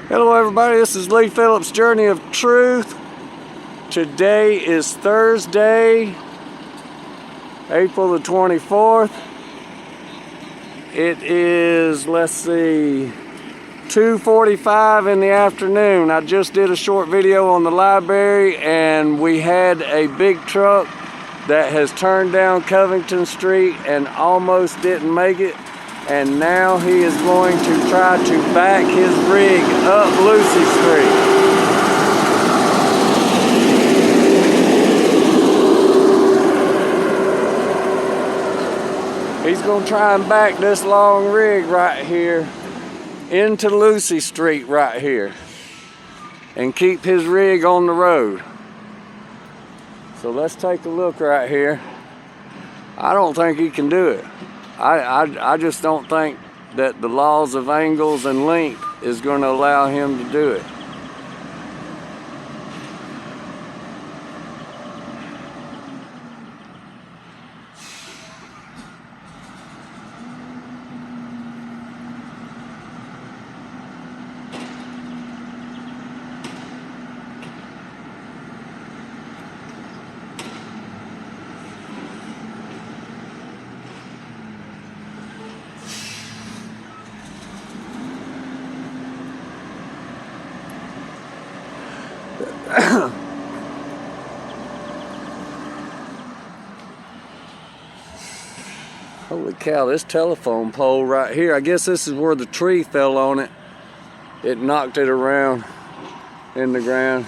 Hello everybody, this is Lee Phillips' Journey of Truth. Today is Thursday, April the 24th. It is, let's see, 2:45 in the afternoon. I just did a short video on the library and we had a big truck that has turned down Covington Street and almost didn't make it. And now he is going to try to back his rig up Lucy Street. He's going to try and back this long rig right here into Lucy Street right here and keep his rig on the road. So let's take a look right here. I don't think he can do it. I just don't think that the laws of angles and length is going to allow him to do it. Holy cow, this telephone pole right here, I guess this is where the tree fell on it. It knocked it around in the ground.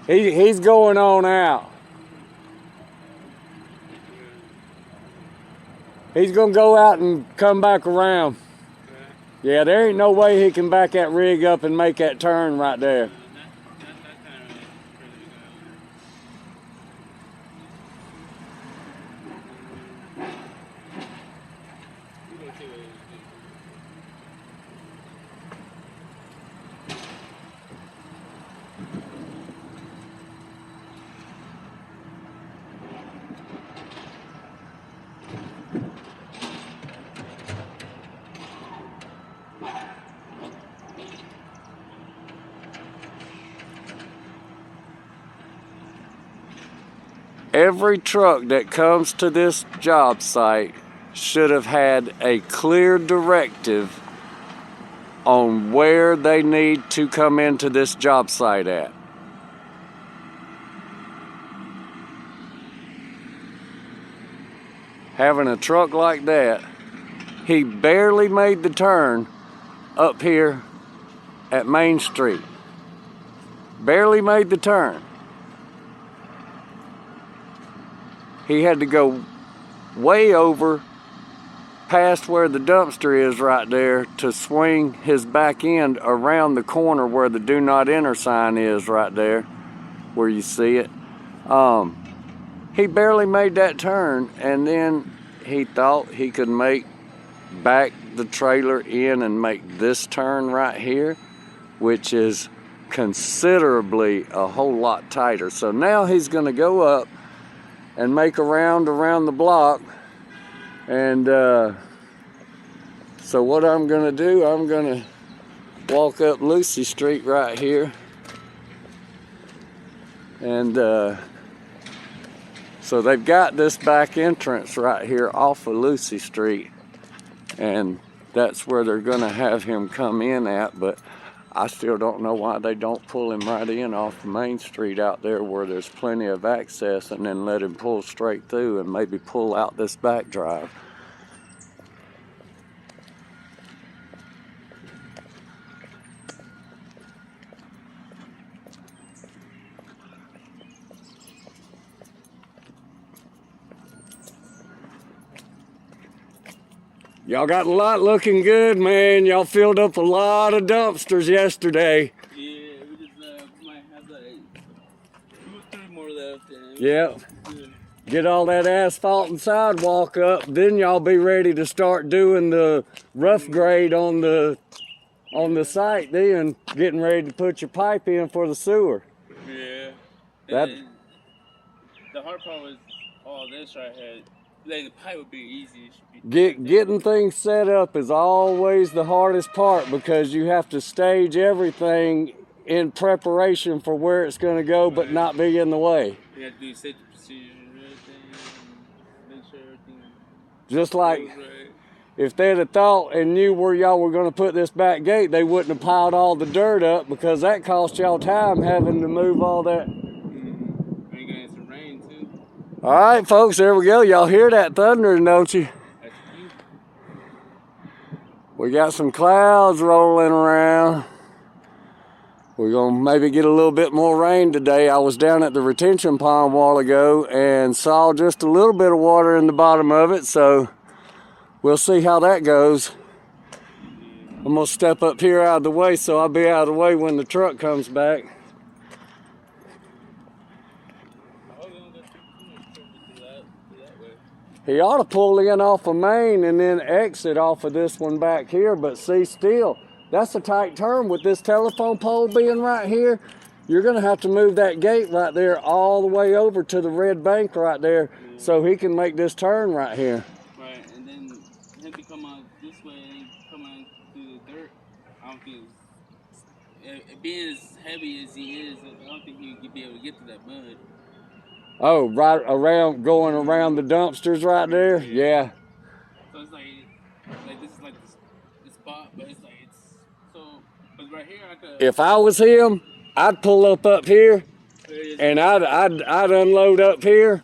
He's going on out. He's gonna go out and come back around. Yeah, there ain't no way he can back that rig up and make that turn right there. Every truck that comes to this job site should have had a clear directive on where they need to come into this job site at. Having a truck like that, he barely made the turn up here at Main Street. Barely made the turn. He had to go way over past where the dumpster is right there to swing his back end around the corner where the do not enter sign is right there, where you see it. He barely made that turn, and then he thought he could back the trailer in and make this turn right here, which is considerably a whole lot tighter. So now he's going to go up and make a round around the block. And so what I'm gonna do, I'm gonna walk up Lucy Street right here. And so they've got this back entrance right here off of Lucy Street, and that's where they're gonna have him come in at, but I still don't know why they don't pull him right in off Main Street out there where there's plenty of access, and then let him pull straight through and maybe pull out this back drive. Y'all got a lot looking good, man. Y'all filled up a lot of dumpsters yesterday. Yeah, we just might have like 2 or 3 more left. Yep. Get all that asphalt and sidewalk up, then y'all be ready to start doing the rough grade on the on the site then, getting ready to put your pipe in for the sewer. Yeah. That And the hard part was all this right here. Laying the pipe would be easy. It should be getting things set up is always the hardest part because you have to stage everything in preparation for where it's going to go, but not be in the way. You have to do safety procedures and everything, and make sure everything Just like goes right. if they'd have thought and knew where y'all were going to put this back gate, they wouldn't have piled all the dirt up because that cost y'all time having to move all that. Mm-hmm. You're gonna get some rain too. All right, folks, there we go. Y'all hear that thundering, don't you? That's you. We got some clouds rolling around. We're going to maybe get a little bit more rain today. I was down at the retention pond a while ago and saw just a little bit of water in the bottom of it, so we'll see how that goes. I'm going to step up here out of the way so I'll be out of the way when the truck comes back. He ought to pull in off of Main and then exit off of this one back here, but see, still, that's a tight turn with this telephone pole being right here. You're going to have to move that gate right there all the way over to the red bank right there so he can make this turn right here. Right, and then him to come out this way and come out through the dirt, I don't think being as heavy as he is, I don't think he would be able to get to that mud. Oh, right around, going around the dumpsters right there? Yeah. So it's like this is like the spot, but it's like but right here I could. If I was him, I'd pull up here, and I'd unload up here.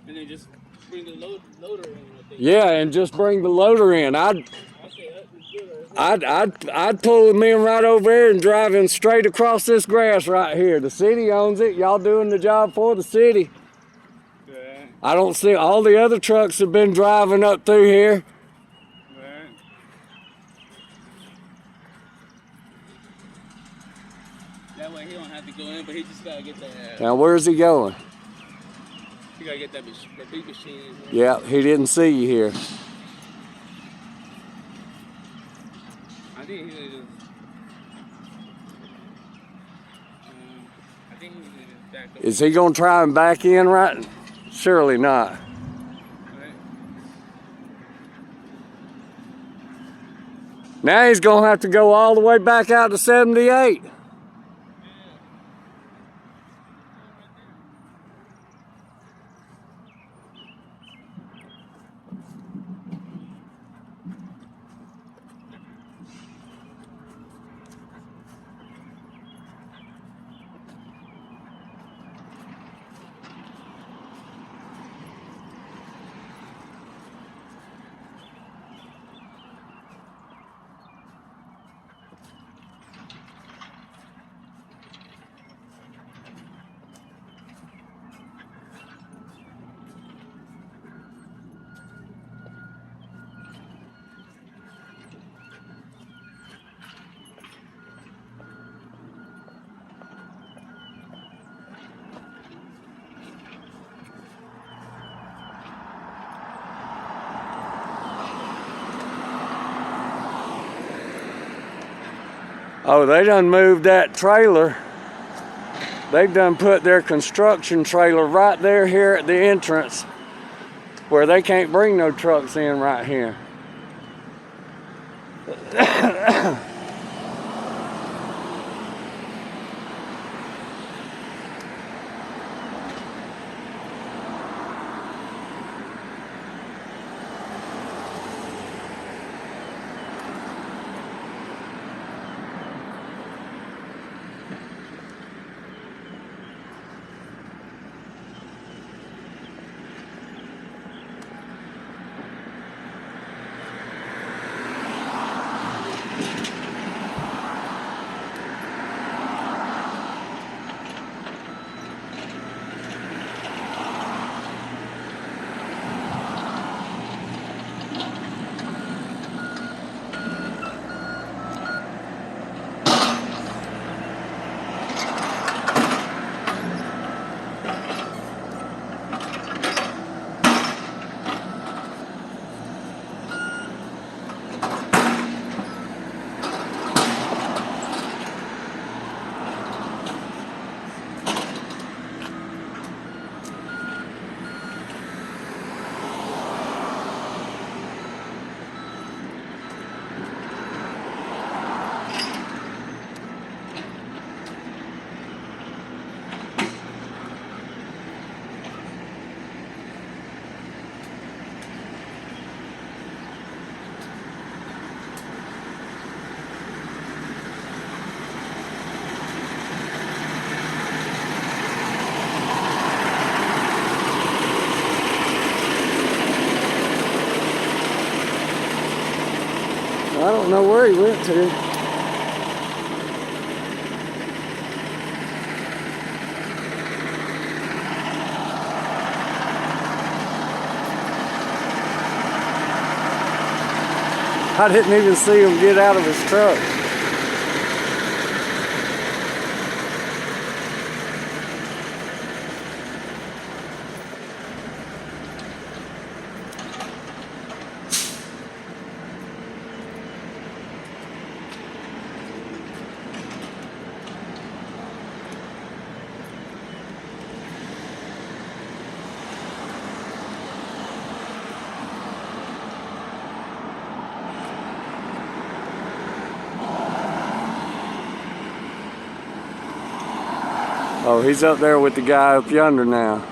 And then just bring the loader in. I think. Yeah, and just bring the loader in. I'd pull him in right over there and drive him straight across this grass right here. The city owns it. Y'all doing the job for the city. Right. I don't see all the other trucks have been driving up through here. Right. That way he don't have to go in, but he just gotta get that. Now where's he going? He gotta get that big machine. Yeah, he didn't see you here. I think he's gonna just. I think he's gonna just back up. Is he gonna try and back in right? Surely not. Right. Now he's gonna have to go all the way back out to 78. Oh, they done moved that trailer. They've done put their construction trailer right there here at the entrance where they can't bring no trucks in right here. don't know where he went to. I didn't even see him get out of his truck. Oh, he's up there with the guy up yonder now.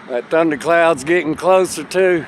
That thundercloud's getting closer too.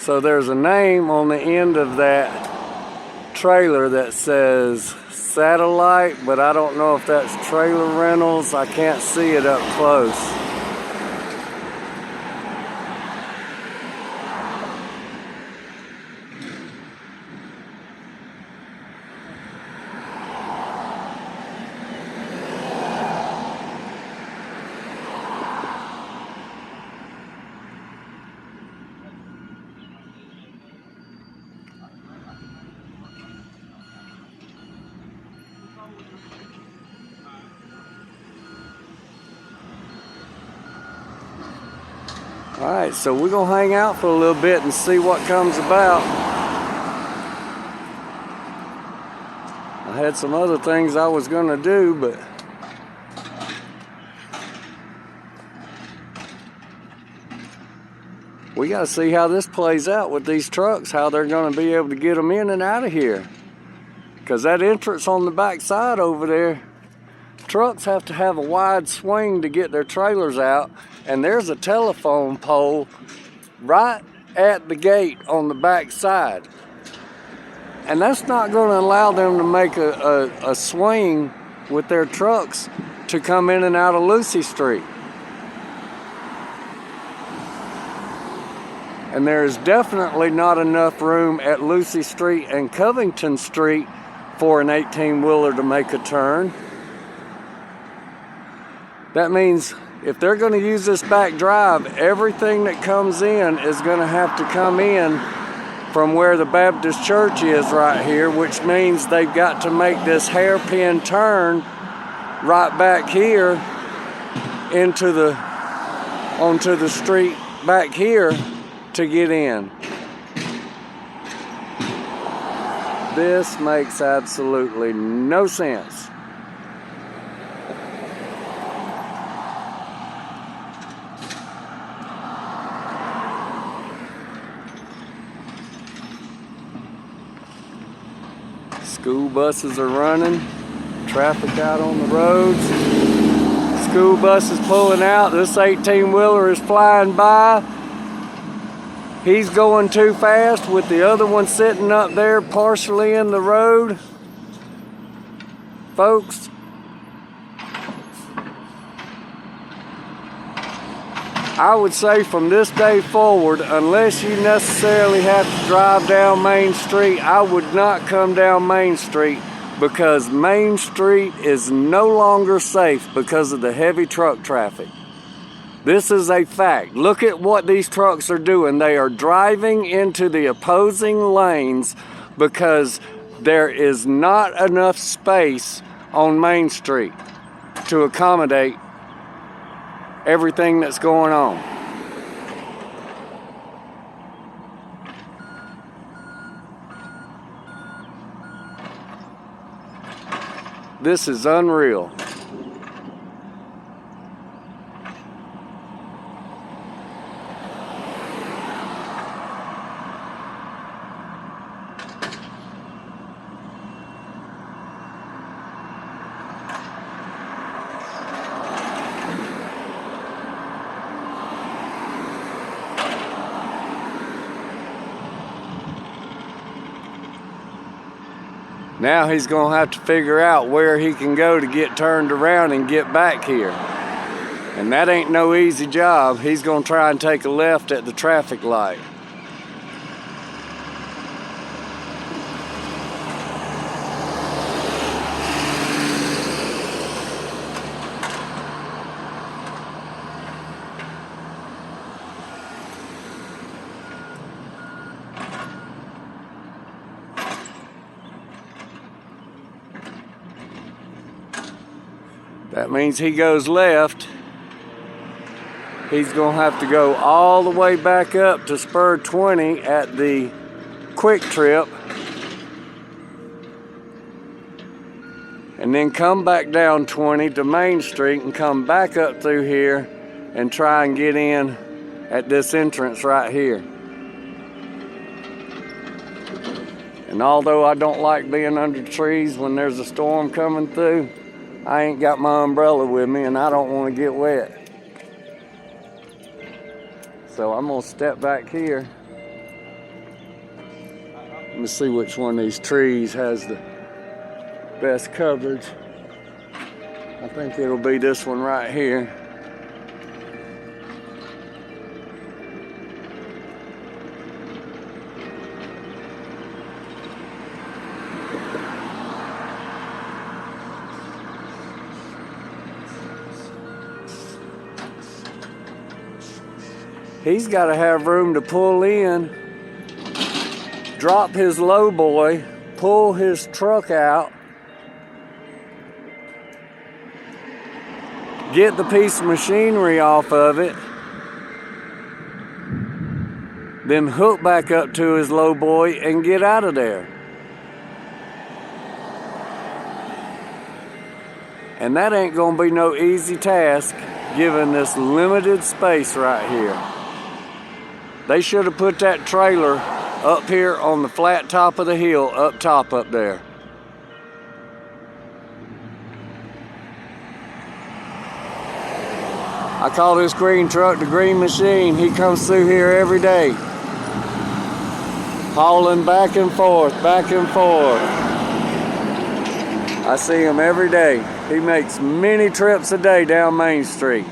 So there's a name on the end of that trailer that says Satellite, but I don't know if that's Trailer Rentals. I can't see it up close. Alright, so we're going to hang out for a little bit and see what comes about. I had some other things I was going to do, but we got to see how this plays out with these trucks, how they're going to be able to get them in and out of here. Because that entrance on the back side over there, trucks have to have a wide swing to get their trailers out, and there's a telephone pole right at the gate on the back side. And that's not going to allow them to make a swing with their trucks to come in and out of Lucy Street. And there's definitely not enough room at Lucy Street and Covington Street for an 18-wheeler to make a turn. That means if they're going to use this back drive, everything that comes in is going to have to come in from where the Baptist church is right here, which means they've got to make this hairpin turn right back here onto the street back here to get in. This makes absolutely no sense. School buses are running, traffic out on the roads. School bus is pulling out. This 18-wheeler is flying by. He's going too fast with the other one sitting up there partially in the road. Folks, I would say from this day forward, unless you necessarily have to drive down Main Street, I would not come down Main Street, because Main Street is no longer safe because of the heavy truck traffic. This is a fact. Look at what these trucks are doing. They are driving into the opposing lanes because there is not enough space on Main Street to accommodate everything that's going on. This is unreal. Now he's going to have to figure out where he can go to get turned around and get back here. And that ain't no easy job. He's going to try and take a left at the traffic light. That means he goes left. He's going to have to go all the way back up to spur 20 at the Quick Trip, and then come back down 20 to Main Street and come back up through here and try and get in at this entrance right here. And although I don't like being under trees when there's a storm coming through, I ain't got my umbrella with me and I don't want to get wet. So I'm going to step back here. Let me see which one of these trees has the best coverage. I think it'll be this one right here. He's got to have room to pull in, drop his lowboy, pull his truck out, get the piece of machinery off of it, then hook back up to his lowboy and get out of there. And that ain't gonna be no easy task given this limited space right here. They should have put that trailer up here on the flat top of the hill, up top up there. I call this green truck the Green Machine. He comes through here every day, hauling back and forth, back and forth. I see him every day. He makes many trips a day down Main Street.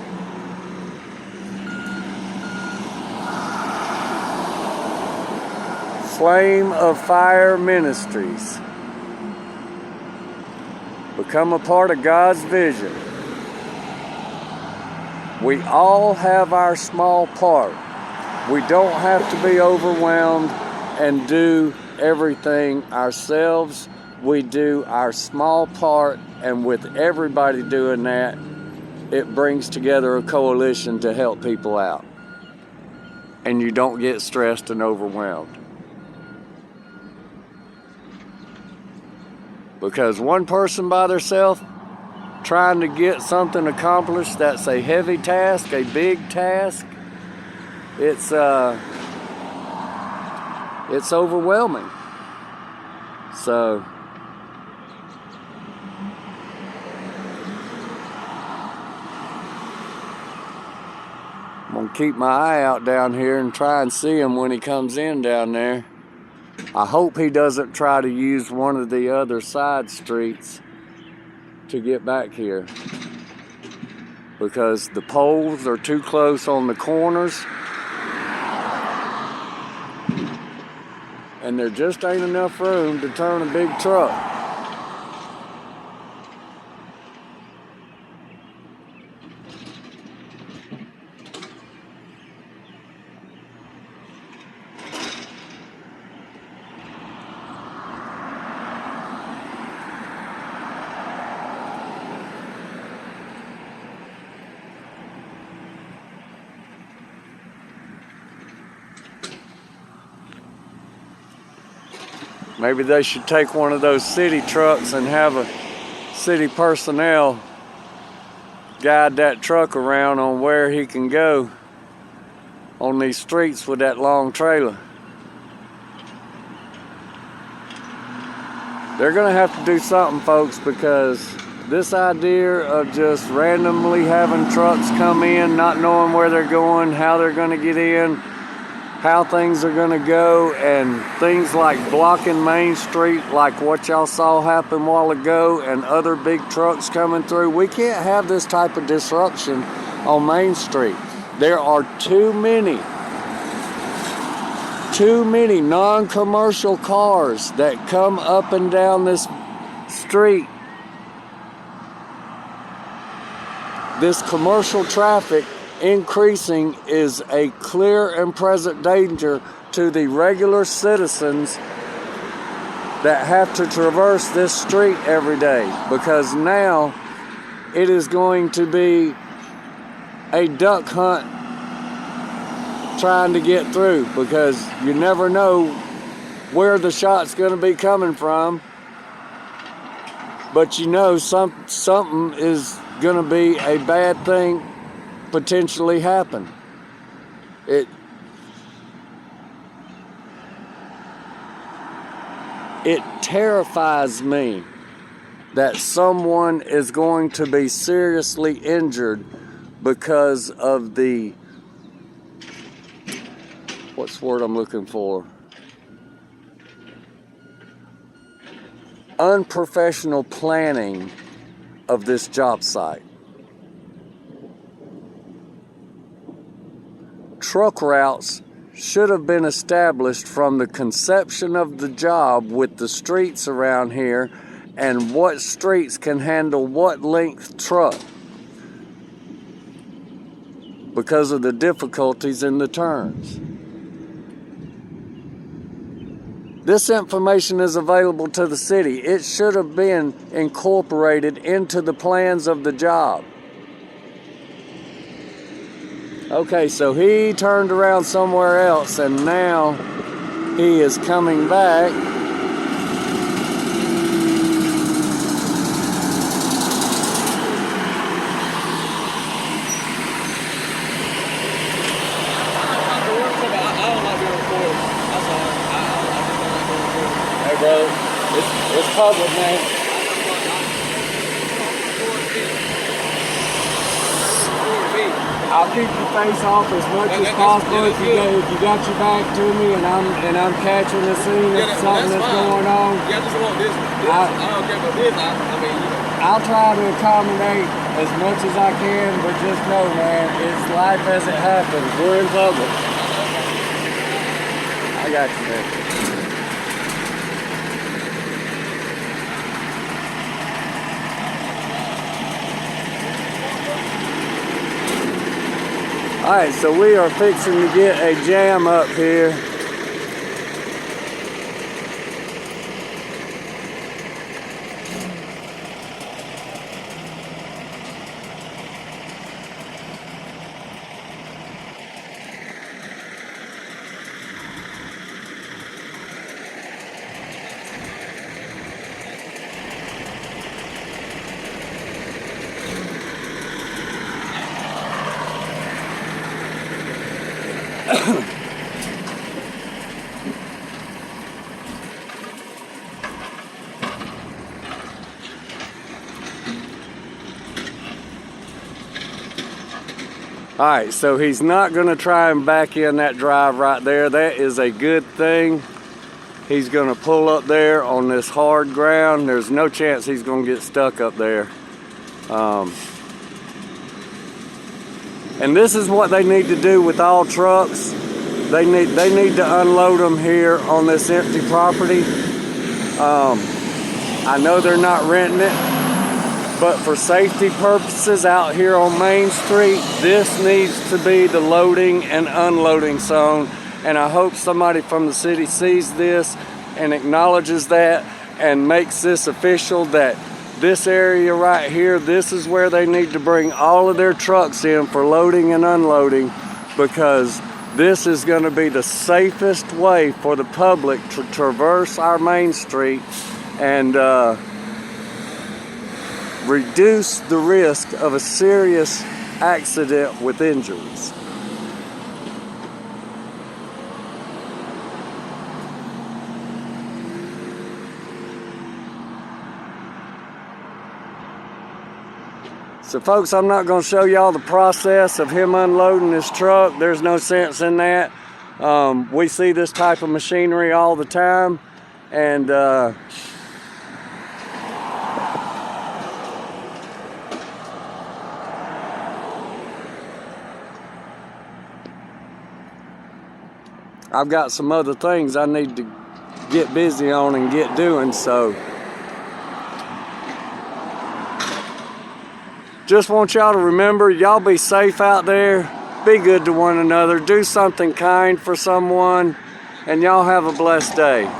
Flame of Fire Ministries. Become a part of God's vision. We all have our small part. We don't have to be overwhelmed and do everything ourselves. We do our small part, and with everybody doing that, it brings together a coalition to help people out. And you don't get stressed and overwhelmed. Because one person by themselves trying to get something accomplished that's a heavy task, a big task, it's overwhelming. So keep my eye out down here and try and see him when he comes in down there. I hope he doesn't try to use one of the other side streets to get back here, because the poles are too close on the corners and there just ain't enough room to turn a big truck. Maybe they should take one of those city trucks and have a city personnel guide that truck around on where he can go on these streets with that long trailer. They're gonna have to do something, folks, because this idea of just randomly having trucks come in, not knowing where they're going, how they're gonna get in, how things are gonna go, and things like blocking Main Street, like what y'all saw happen a while ago, and other big trucks coming through. We can't have this type of disruption on Main Street. There are too many non-commercial cars that come up and down this street. This commercial traffic increasing is a clear and present danger to the regular citizens that have to traverse this street every day, because now it is going to be a duck hunt trying to get through, because you never know where the shot's going to be coming from, but you know something is going to be a bad thing potentially happen. It terrifies me that someone is going to be seriously injured because of the, what's the word I'm looking for? Unprofessional planning of this job site. Truck routes should have been established from the conception of the job with the streets around here and what streets can handle what length truck, because of the difficulties in the turns. This information is available to the city. It should have been incorporated into the plans of the job. Okay, so he turned around somewhere else and now he is coming back. Hey bro, it's public, man. I'll keep your face off as much as possible if you got your back to me and I'm catching the scene of something that's going on. Yeah, I just want this. I don't care about this. I mean, you know. I'll try to accommodate as much as I can, but just know, man, it's life as it happens. We're in public. I got you, man. Alright, so we are fixing to get a jam up here. All right, so he's not gonna try and back in that drive right there. That is a good thing. He's gonna pull up there on this hard ground. There's no chance he's gonna get stuck up there. And this is what they need to do with all trucks. They need to unload them here on this empty property. I know they're not renting it, but for safety purposes out here on Main Street, this needs to be the loading and unloading zone. And I hope somebody from the city sees this and acknowledges that and makes this official that this area right here, this is where they need to bring all of their trucks in for loading and unloading, because this is going to be the safest way for the public to traverse our Main Street and reduce the risk of a serious accident with injuries. So folks, I'm not going to show y'all the process of him unloading his truck. There's no sense in that. We see this type of machinery all the time, and I've got some other things I need to get busy on and get doing, so just want y'all to remember, y'all be safe out there, be good to one another, do something kind for someone, and y'all have a blessed day.